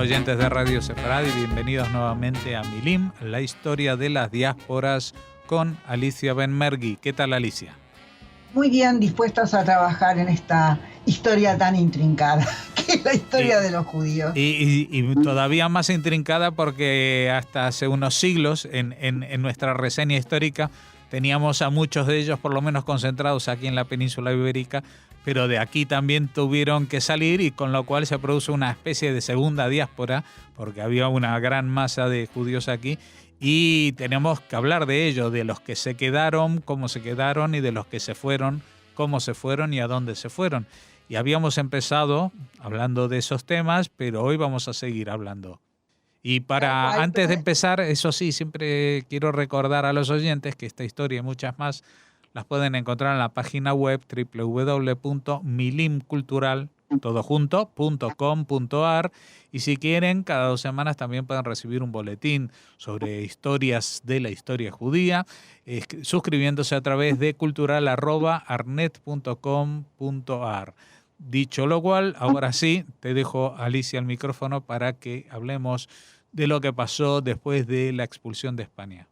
oyentes de Radio Sefaradi, bienvenidos nuevamente a Milim, la historia de las diásporas con Alicia Benmergui. ¿Qué tal, Alicia? Muy bien, dispuestos a trabajar en esta historia tan intrincada, que es la historia de los judíos. Y todavía más intrincada porque hasta hace unos siglos, en nuestra reseña histórica, teníamos a muchos de ellos por lo menos concentrados aquí en la península ibérica, pero de aquí también tuvieron que salir, y con lo cual se produce una especie de segunda diáspora, porque había una gran masa de judíos aquí, y tenemos que hablar de ello, de los que se quedaron, cómo se quedaron, y de los que se fueron, cómo se fueron y a dónde se fueron. Y habíamos empezado hablando de esos temas, pero hoy vamos a seguir hablando. Y antes de empezar, eso sí, siempre quiero recordar a los oyentes que esta historia y muchas más las pueden encontrar en la página web www.milimcultural.com.ar, y si quieren, cada 2 semanas también pueden recibir un boletín sobre historias de la historia judía, suscribiéndose a través de cultural@arnet.com.ar. Dicho lo cual, ahora sí, te dejo, Alicia, el micrófono para que hablemos de lo que pasó después de la expulsión de España.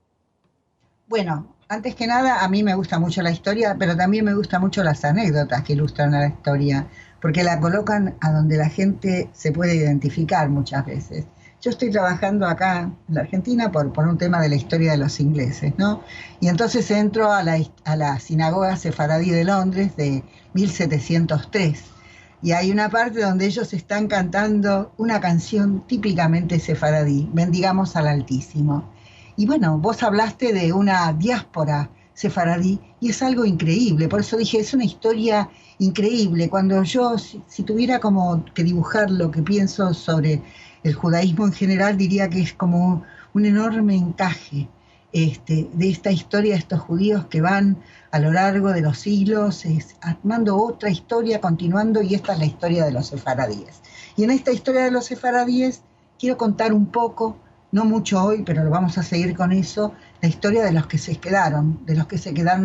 Bueno, antes que nada, a mí me gusta mucho la historia, pero también me gustan mucho las anécdotas que ilustran a la historia, porque la colocan a donde la gente se puede identificar muchas veces. Yo estoy trabajando acá en la Argentina por un tema de la historia de los ingleses, ¿no? Y entonces entro a la sinagoga sefaradí de Londres de 1703, y hay una parte donde ellos están cantando una canción típicamente sefaradí, Bendigamos al Altísimo. Y bueno, vos hablaste de una diáspora sefaradí y es algo increíble, por eso dije, es una historia increíble. Cuando yo, si tuviera como que dibujar lo que pienso sobre el judaísmo en general, diría que es como un enorme encaje de esta historia de estos judíos que van a lo largo de los siglos armando otra historia, continuando, y esta es la historia de los sefaradíes. Y en esta historia de los sefaradíes quiero contar un poco, no mucho hoy, pero lo vamos a seguir con eso, la historia de los que se quedaron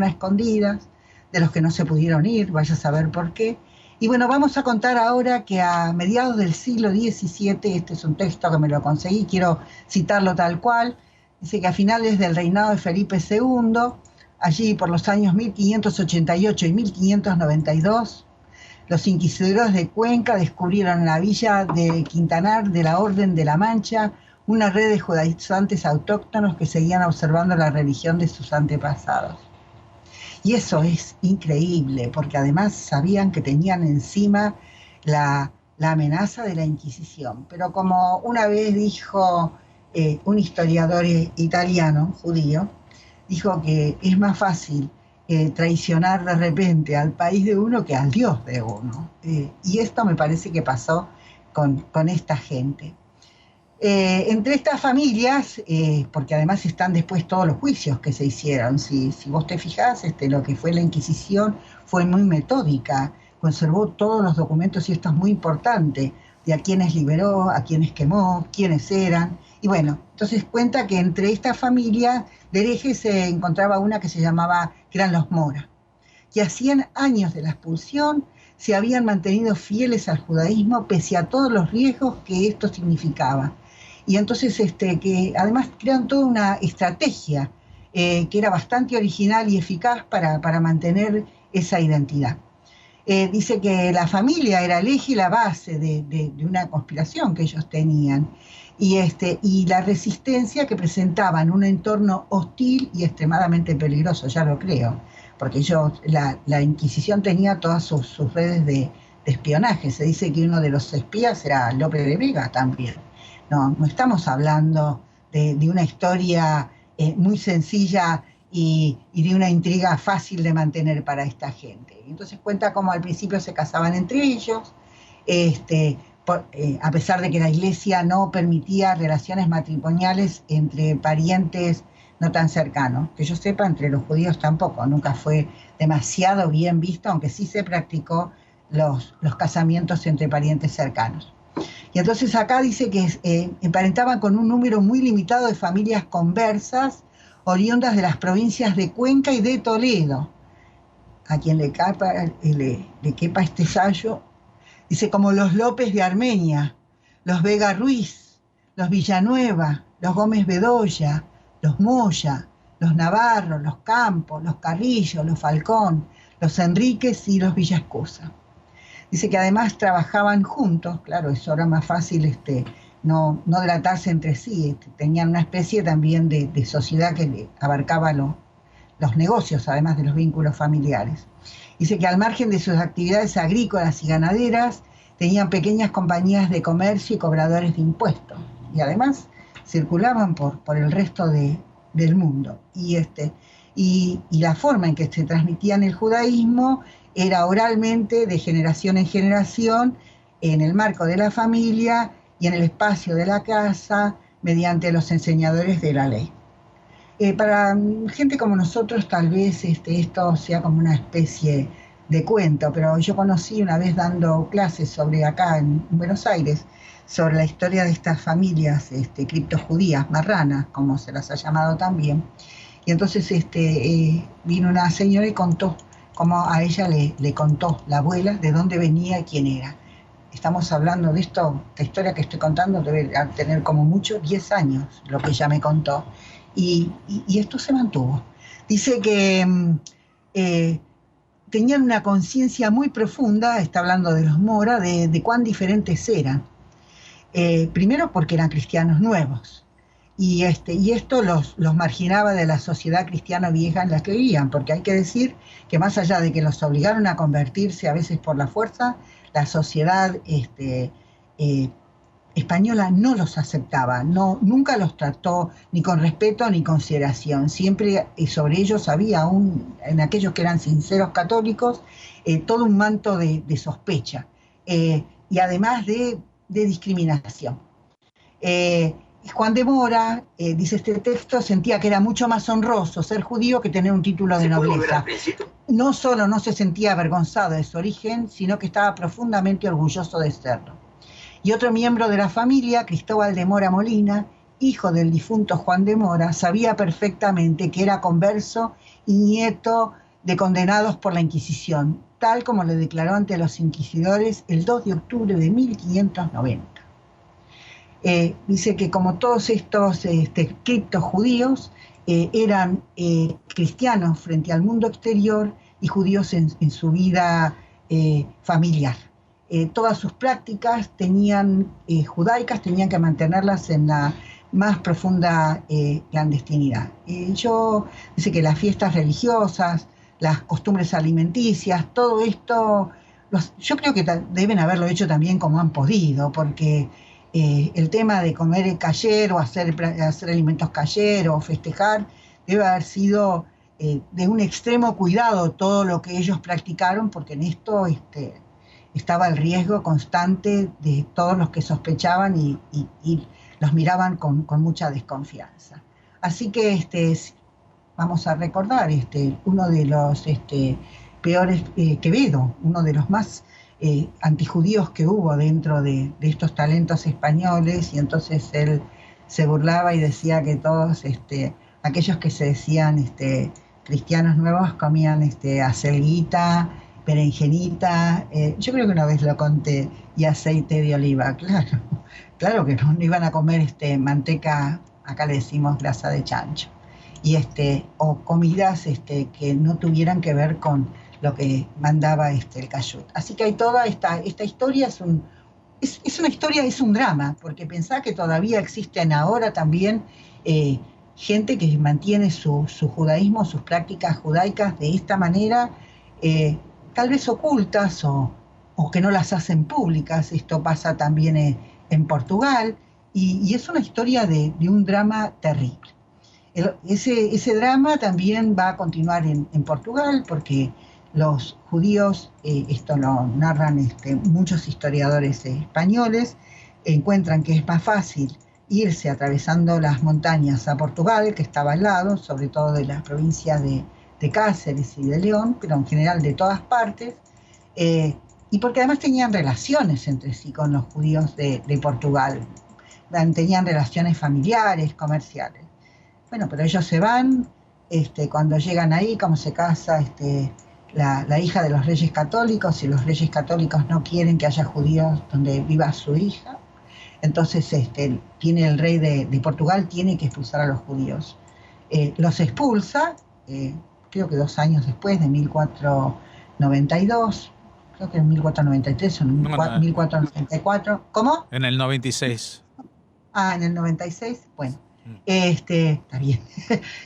a escondidas, de los que no se pudieron ir, vaya a saber por qué. Y bueno, vamos a contar ahora que a mediados del siglo XVII, este es un texto que me lo conseguí, quiero citarlo tal cual, dice que a finales del reinado de Felipe II, allí por los años 1588 y 1592, los inquisidores de Cuenca descubrieron en la villa de Quintanar de la Orden de la Mancha una red de judaizantes autóctonos que seguían observando la religión de sus antepasados. Y eso es increíble, porque además sabían que tenían encima la amenaza de la Inquisición. Pero como una vez dijo un historiador italiano, judío, dijo que es más fácil traicionar de repente al país de uno que al Dios de uno. Y esto me parece que pasó con esta gente. Entre estas familias, porque además están después todos los juicios que se hicieron, si vos te fijás, lo que fue la Inquisición fue muy metódica, conservó todos los documentos, y esto es muy importante, de a quienes liberó, a quienes quemó, quiénes eran. Y bueno, entonces cuenta que entre estas familias de herejes se encontraba una que que eran los Mora, que a 100 años de la expulsión se habían mantenido fieles al judaísmo pese a todos los riesgos que esto significaba. Y entonces que además crean toda una estrategia que era bastante original y eficaz para mantener esa identidad. Dice que la familia era el eje y la base de una conspiración que ellos tenían, y la resistencia que presentaban un entorno hostil y extremadamente peligroso, ya lo creo, porque la Inquisición tenía todas sus redes de espionaje. Se dice que uno de los espías era Lope de Vega también. No estamos hablando de una historia muy sencilla y de una intriga fácil de mantener para esta gente. Entonces cuenta cómo al principio se casaban entre ellos, a pesar de que la Iglesia no permitía relaciones matrimoniales entre parientes no tan cercanos. Que yo sepa, entre los judíos tampoco, nunca fue demasiado bien visto, aunque sí se practicó los casamientos entre parientes cercanos. Y entonces acá dice que emparentaban con un número muy limitado de familias conversas, oriundas de las provincias de Cuenca y de Toledo. A quien le quepa este sallo, dice, como los López de Armenia, los Vega Ruiz, los Villanueva, los Gómez Bedoya, los Moya, los Navarro, los Campos, los Carrillo, los Falcón, los Enríquez y los Villascusa. Dice que además trabajaban juntos, claro, eso era más fácil no delatarse entre sí, tenían una especie también de sociedad que abarcaba los negocios, además de los vínculos familiares. Dice que al margen de sus actividades agrícolas y ganaderas, tenían pequeñas compañías de comercio y cobradores de impuestos, y además circulaban por el resto del mundo. Y la forma en que se transmitían el judaísmo era oralmente, de generación en generación, en el marco de la familia y en el espacio de la casa, mediante los enseñadores de la ley. Para gente como nosotros tal vez esto sea como una especie de cuento, pero yo conocí una vez dando clases sobre acá en Buenos Aires, sobre la historia de estas familias criptojudías, marranas, como se las ha llamado también. Y entonces vino una señora y contó cómo a ella le contó la abuela de dónde venía y quién era. Estamos hablando de esta historia que estoy contando debe tener como mucho 10 años, lo que ella me contó. Y esto se mantuvo. Dice que tenían una conciencia muy profunda, está hablando de los Mora, de cuán diferentes eran. Primero porque eran cristianos nuevos. Y esto los marginaba de la sociedad cristiana vieja en la que vivían, porque hay que decir que más allá de que los obligaron a convertirse a veces por la fuerza, la sociedad española no los aceptaba, nunca los trató ni con respeto ni consideración. Siempre sobre ellos había, en aquellos que eran sinceros católicos, todo un manto de sospecha, y además de discriminación. Juan de Mora, dice este texto, sentía que era mucho más honroso ser judío que tener un título de nobleza. No solo no se sentía avergonzado de su origen, sino que estaba profundamente orgulloso de serlo. Y otro miembro de la familia, Cristóbal de Mora Molina, hijo del difunto Juan de Mora, sabía perfectamente que era converso y nieto de condenados por la Inquisición, tal como le declaró ante los inquisidores el 2 de octubre de 1590. Dice que como todos estos criptos judíos eran cristianos frente al mundo exterior y judíos en su vida familiar. Todas sus prácticas judaicas tenían que mantenerlas en la más profunda clandestinidad. Dice que las fiestas religiosas, las costumbres alimenticias, todo esto, yo creo que deben haberlo hecho también como han podido, porque el tema de comer kasher o hacer alimentos kasher o festejar debe haber sido de un extremo cuidado todo lo que ellos practicaron, porque en esto estaba el riesgo constante de todos los que sospechaban y los miraban con mucha desconfianza. Así que vamos a recordar uno de los peores, Quevedo, uno de los más antijudíos que hubo dentro de estos talentos españoles, y entonces él se burlaba y decía que todos aquellos que se decían cristianos nuevos comían acelguita, berenjenita, yo creo que una vez lo conté, y aceite de oliva, claro que no iban a comer manteca, acá le decimos grasa de chancho, y o comidas que no tuvieran que ver con lo que mandaba el cayut. Así que hay toda esta historia, es una historia, es un drama, porque pensá que todavía existen ahora también gente que mantiene su judaísmo, sus prácticas judaicas de esta manera, tal vez ocultas o que no las hacen públicas. Esto pasa también en Portugal, y es una historia de un drama terrible. Ese drama también va a continuar en Portugal, porque los judíos, esto lo narran muchos historiadores españoles, encuentran que es más fácil irse atravesando las montañas a Portugal, que estaba al lado, sobre todo de las provincias de Cáceres y de León, pero en general de todas partes, y porque además tenían relaciones entre sí con los judíos de Portugal, tenían relaciones familiares, comerciales. Bueno, pero ellos se van, cuando llegan ahí, como se casa la hija de los reyes católicos, y los reyes católicos no quieren que haya judíos donde viva su hija, Entonces tiene el rey de Portugal, tiene que expulsar a los judíos. Los expulsa, creo que 2 años después, de 1492, creo que en 1493 o en 1494. ¿Cómo? En el 96. En el 96, bueno, está bien.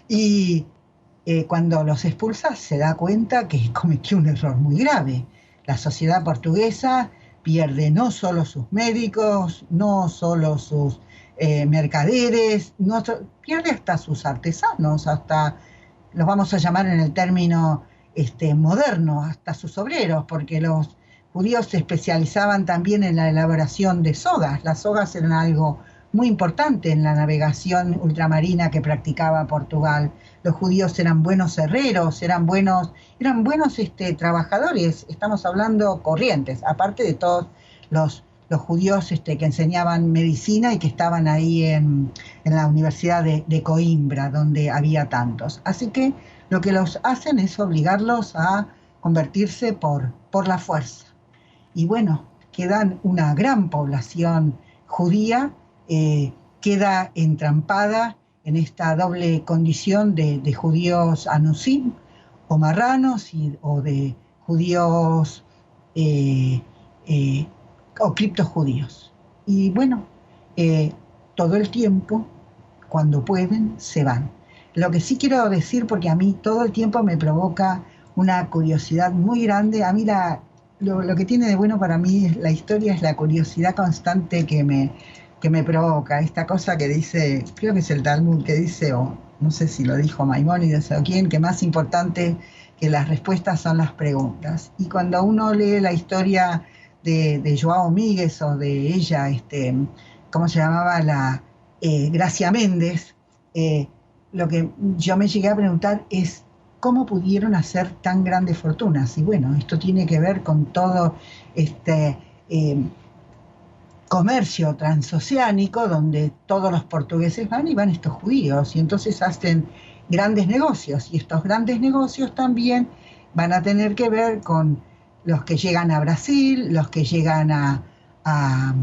Y cuando los expulsa se da cuenta que cometió un error muy grave. La sociedad portuguesa pierde no solo sus médicos, no solo sus mercaderes, pierde hasta sus artesanos, hasta, los vamos a llamar en el término moderno, hasta sus obreros, porque los judíos se especializaban también en la elaboración de sogas. Las sogas eran algo muy importante en la navegación ultramarina que practicaba Portugal. Los judíos eran buenos herreros, eran buenos trabajadores, estamos hablando corrientes, aparte de todos los judíos que enseñaban medicina y que estaban ahí en la Universidad de Coimbra, donde había tantos. Así que lo que los hacen es obligarlos a convertirse por la fuerza. Y bueno, quedan una gran población judía, queda entrampada en esta doble condición de judíos anusim o marranos o de judíos o criptojudíos. Y bueno, todo el tiempo, cuando pueden, se van. Lo que sí quiero decir, porque a mí todo el tiempo me provoca una curiosidad muy grande, a mí lo que tiene de bueno para mí la historia es la curiosidad constante que me provoca, esta cosa que dice, creo que es el Talmud, que dice, o no sé si lo dijo Maimónides o quién, que más importante que las respuestas son las preguntas. Y cuando uno lee la historia de Joao Míguez o de ella, ¿cómo se llamaba? Gracia Méndez, lo que yo me llegué a preguntar es cómo pudieron hacer tan grandes fortunas. Y bueno, esto tiene que ver con todo comercio transoceánico, donde todos los portugueses van y van estos judíos, y entonces hacen grandes negocios, y estos grandes negocios también van a tener que ver con los que llegan a Brasil, los que llegan al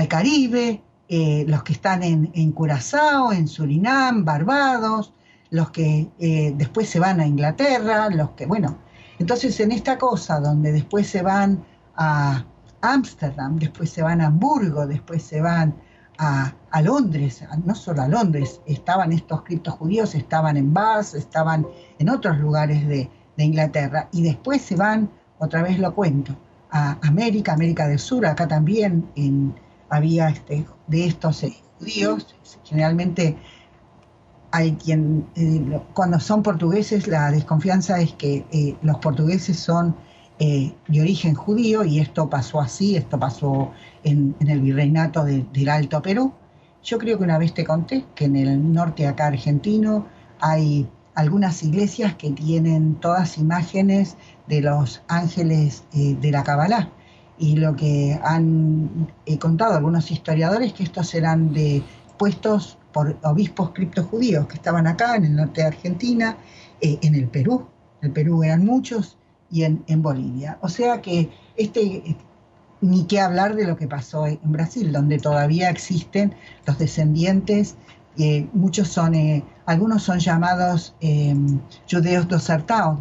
Caribe, los que están en Curazao, en Surinam, Barbados, los que después se van a Inglaterra, entonces en esta cosa donde después se van a Ámsterdam, después se van a Hamburgo, después se van a Londres, no solo a Londres, estaban estos criptojudíos, estaban en Bath, estaban en otros lugares de Inglaterra, y después se van, otra vez lo cuento, a América del Sur, acá también había de estos judíos, generalmente hay quien, cuando son portugueses, la desconfianza es que los portugueses son de origen judío, y esto pasó así, esto pasó en el virreinato del Alto Perú. Yo creo que una vez te conté que en el norte acá argentino hay algunas iglesias que tienen todas imágenes de los ángeles de la Cabalá, y lo que han contado algunos historiadores que estos eran puestos por obispos criptojudíos que estaban acá en el norte de Argentina, en el Perú eran muchos, y en Bolivia. O sea que ni qué hablar de lo que pasó en Brasil, donde todavía existen los descendientes, algunos son llamados judeos del sertão,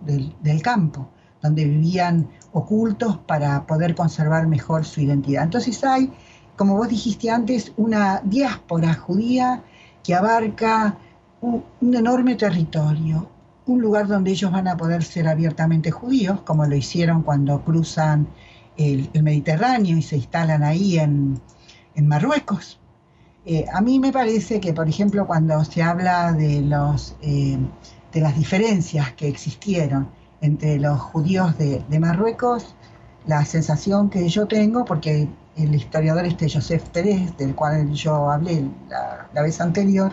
del campo, donde vivían ocultos para poder conservar mejor su identidad. Entonces hay, como vos dijiste antes, una diáspora judía que abarca un enorme territorio, un lugar donde ellos van a poder ser abiertamente judíos, como lo hicieron cuando cruzan el Mediterráneo y se instalan ahí en Marruecos. A mí me parece que, por ejemplo, cuando se habla de las diferencias que existieron entre los judíos de Marruecos, la sensación que yo tengo, porque el historiador Joseph Pérez, del cual yo hablé la vez anterior,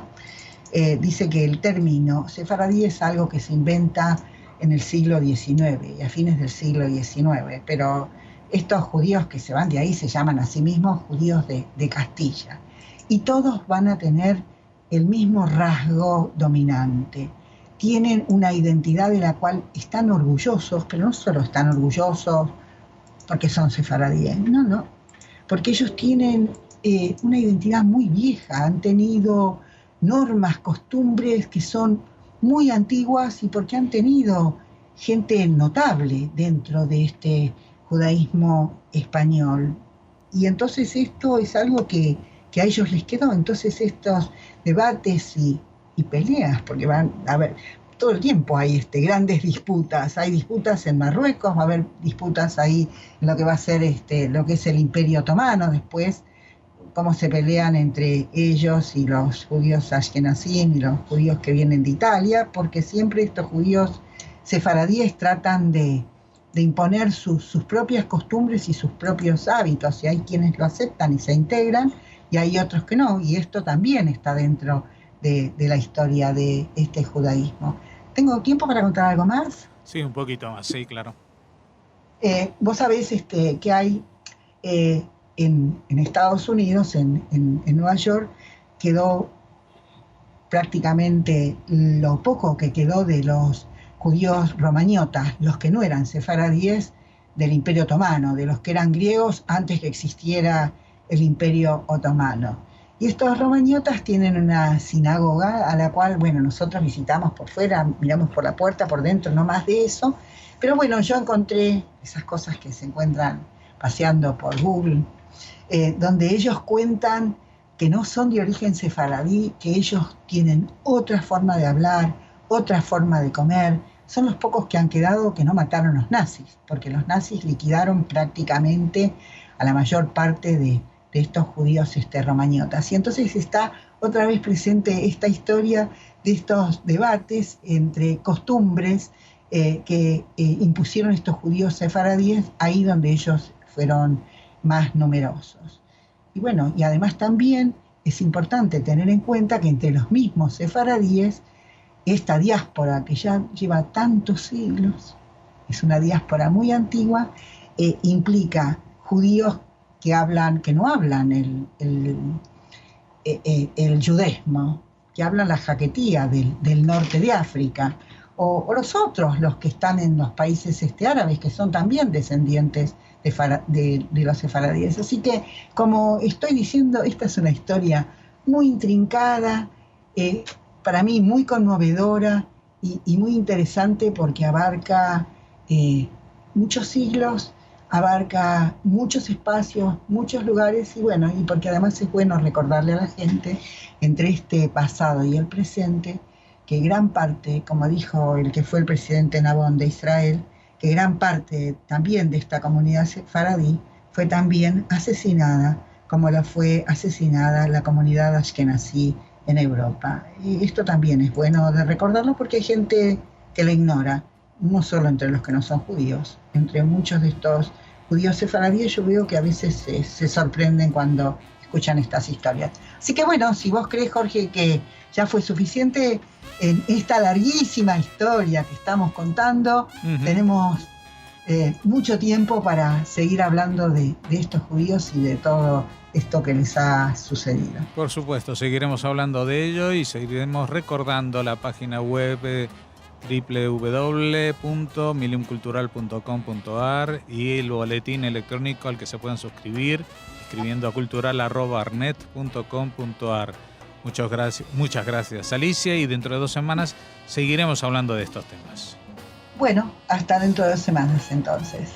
dice que el término sefaradí es algo que se inventa en el siglo XIX y a fines del siglo XIX, pero estos judíos que se van de ahí se llaman a sí mismos judíos de Castilla, y todos van a tener el mismo rasgo dominante. Tienen una identidad de la cual están orgullosos, pero no solo están orgullosos porque son sefaradíes, no, porque ellos tienen una identidad muy vieja, han tenido normas, costumbres que son muy antiguas y porque han tenido gente notable dentro de este judaísmo español. Y entonces esto es algo que a ellos les quedó. Entonces estos debates y peleas, porque van a ver, todo el tiempo hay grandes disputas. Hay disputas en Marruecos, va a haber disputas ahí en lo que va a ser lo que es el Imperio Otomano después, cómo se pelean entre ellos y los judíos ashkenazim y los judíos que vienen de Italia, porque siempre estos judíos sefaradíes tratan de imponer sus propias costumbres y sus propios hábitos, y hay quienes lo aceptan y se integran, y hay otros que no, y esto también está dentro de la historia de este judaísmo. ¿Tengo tiempo para contar algo más? Sí, un poquito más, sí, claro. Vos sabés que hay en Estados Unidos, en Nueva York, quedó prácticamente lo poco que quedó de los judíos romañotas, los que no eran sefaradíes del Imperio Otomano, de los que eran griegos antes que existiera el Imperio Otomano. Y estos romañotas tienen una sinagoga a la cual, bueno, nosotros visitamos por fuera, miramos por la puerta, por dentro, no más de eso. Pero bueno, yo encontré esas cosas que se encuentran paseando por Google, donde ellos cuentan que no son de origen sefaradí, que ellos tienen otra forma de hablar, otra forma de comer. Son los pocos que han quedado que no mataron los nazis, porque los nazis liquidaron prácticamente a la mayor parte de estos judíos romañotas. Y entonces está otra vez presente esta historia de estos debates entre costumbres que impusieron estos judíos sefaradíes ahí donde ellos fueron más numerosos. Y bueno, y además también es importante tener en cuenta que entre los mismos sefaradíes, esta diáspora que ya lleva tantos siglos, es una diáspora muy antigua, implica judíos que no hablan el yudesmo, que hablan la jaquetía del norte de África, o los otros, los que están en los países árabes, que son también descendientes de los sefaradíes. Así que, como estoy diciendo, esta es una historia muy intrincada, para mí muy conmovedora y muy interesante porque abarca muchos siglos, abarca muchos espacios, muchos lugares, y bueno, y porque además es bueno recordarle a la gente, entre este pasado y el presente, que gran parte, como dijo el que fue el presidente Nabón de Israel, que gran parte también de esta comunidad sefaradí fue también asesinada, como lo fue asesinada la comunidad ashkenazí en Europa. Y esto también es bueno de recordarlo porque hay gente que lo ignora, no solo entre los que no son judíos, entre muchos de estos judíos sefaradíes yo veo que a veces se sorprenden cuando escuchan estas historias. Así que bueno, si vos crees, Jorge, que ya fue suficiente en esta larguísima historia que estamos contando, tenemos mucho tiempo para seguir hablando de estos judíos y de todo esto que les ha sucedido. Por supuesto, seguiremos hablando de ello y seguiremos recordando la página web www.miliumcultural.com.ar y el boletín electrónico al que se pueden suscribir escribiendo a cultural@arnet.com.ar. Muchas gracias, Alicia, y dentro de 2 semanas seguiremos hablando de estos temas. Bueno, hasta dentro de 2 semanas entonces.